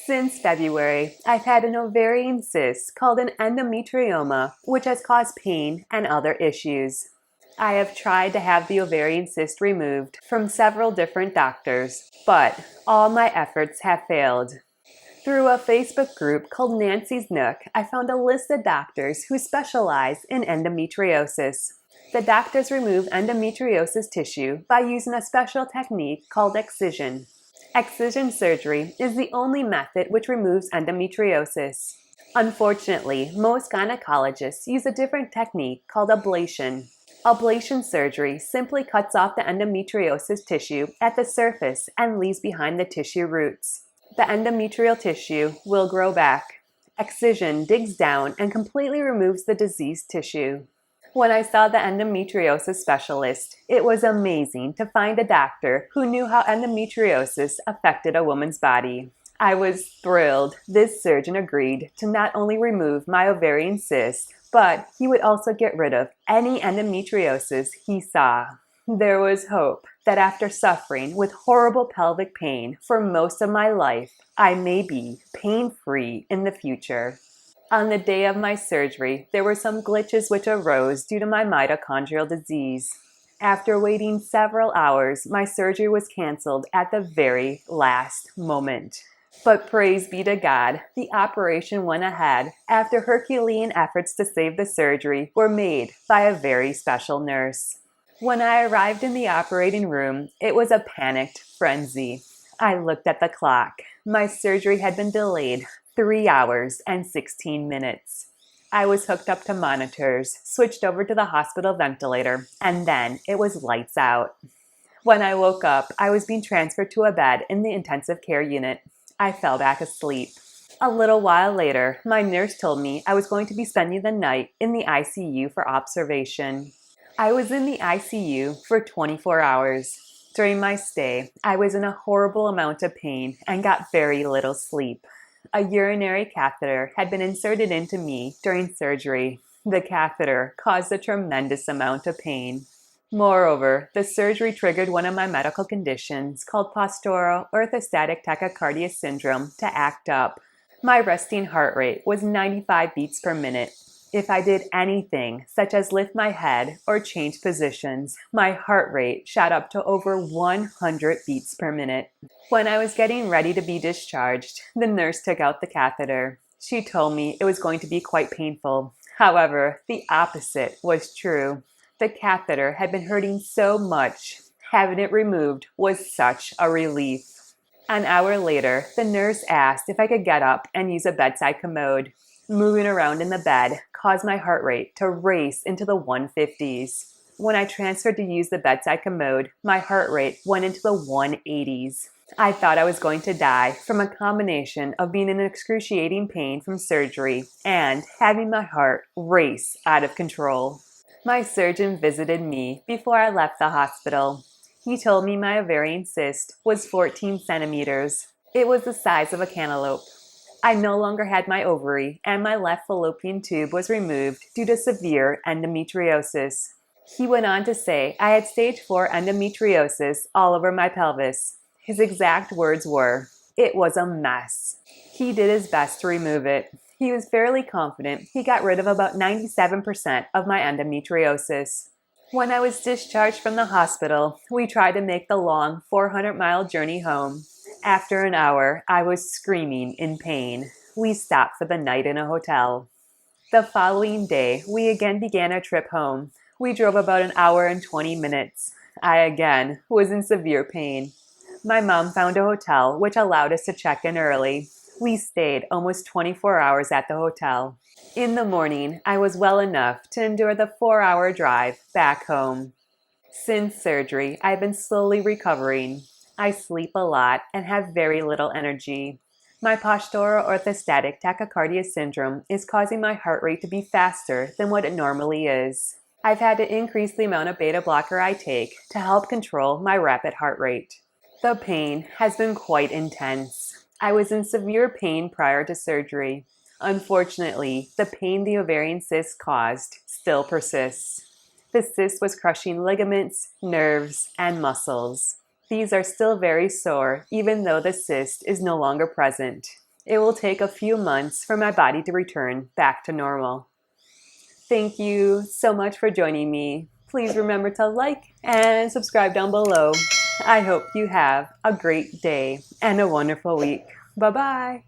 Since February, I've had an ovarian cyst called an endometrioma, which has caused pain and other issues. I have tried to have the ovarian cyst removed from several different doctors, but all my efforts have failed. Through a Facebook group called Nancy's Nook, I found a list of doctors who specialize in endometriosis. The doctors remove endometriosis tissue by using a special technique called excision. Excision surgery is the only method which removes endometriosis. Unfortunately, most gynecologists use a different technique called ablation. Ablation surgery simply cuts off the endometriosis tissue at the surface and leaves behind the tissue roots. The endometrial tissue will grow back. Excision digs down and completely removes the diseased tissue. When I saw the endometriosis specialist, it was amazing to find a doctor who knew how endometriosis affected a woman's body. I was thrilled this surgeon agreed to not only remove my ovarian cyst, but he would also get rid of any endometriosis he saw. There was hope that after suffering with horrible pelvic pain for most of my life, I may be pain-free in the future. On the day of my surgery, there were some glitches which arose due to my mitochondrial disease. After waiting several hours, my surgery was canceled at the very last moment. But praise be to God, the operation went ahead after Herculean efforts to save the surgery were made by a very special nurse. When I arrived in the operating room, it was a panicked frenzy. I looked at the clock. My surgery had been delayed 3 hours and 16 minutes. I was hooked up to monitors, switched over to the hospital ventilator, and then it was lights out. When I woke up, I was being transferred to a bed in the intensive care unit. I fell back asleep. A little while later, my nurse told me I was going to be spending the night in the ICU for observation. I was in the ICU for 24 hours. During my stay, I was in a horrible amount of pain and got very little sleep. A urinary catheter had been inserted into me during surgery. The catheter caused a tremendous amount of pain. Moreover, the surgery triggered one of my medical conditions called postural orthostatic tachycardia syndrome to act up. My resting heart rate was 95 beats per minute. If I did anything, such as lift my head or change positions, my heart rate shot up to over 100 beats per minute. When I was getting ready to be discharged, the nurse took out the catheter. She told me it was going to be quite painful. However, the opposite was true. The catheter had been hurting so much. Having it removed was such a relief. An hour later, the nurse asked if I could get up and use a bedside commode. Moving around in the bed caused my heart rate to race into the 150s. When I transferred to use the bedside commode, my heart rate went into the 180s. I thought I was going to die from a combination of being in excruciating pain from surgery and having my heart race out of control. My surgeon visited me before I left the hospital. He told me my ovarian cyst was 14 centimeters. It was the size of a cantaloupe. I no longer had my ovary, and my left fallopian tube was removed due to severe endometriosis. He went on to say I had stage 4 endometriosis all over my pelvis. His exact words were, "It was a mess." He did his best to remove it. He was fairly confident he got rid of about 97% of my endometriosis. When I was discharged from the hospital, we tried to make the long 400-mile journey home. After an hour, I was screaming in pain. We stopped for the night in a hotel. The following day, we again began our trip home. We drove about an hour and 20 minutes. I again was in severe pain. My mom found a hotel which allowed us to check in early. We stayed almost 24 hours at the hotel. In the morning, I was well enough to endure the 4-hour drive back home. Since surgery, I've been slowly recovering. I sleep a lot and have very little energy. My postural orthostatic tachycardia syndrome is causing my heart rate to be faster than what it normally is. I've had to increase the amount of beta blocker I take to help control my rapid heart rate. The pain has been quite intense. I was in severe pain prior to surgery. Unfortunately, the pain the ovarian cyst caused still persists. The cyst was crushing ligaments, nerves, and muscles. These are still very sore, even though the cyst is no longer present. It will take a few months for my body to return back to normal. Thank you so much for joining me. Please remember to like and subscribe down below. I hope you have a great day and a wonderful week. Bye-bye.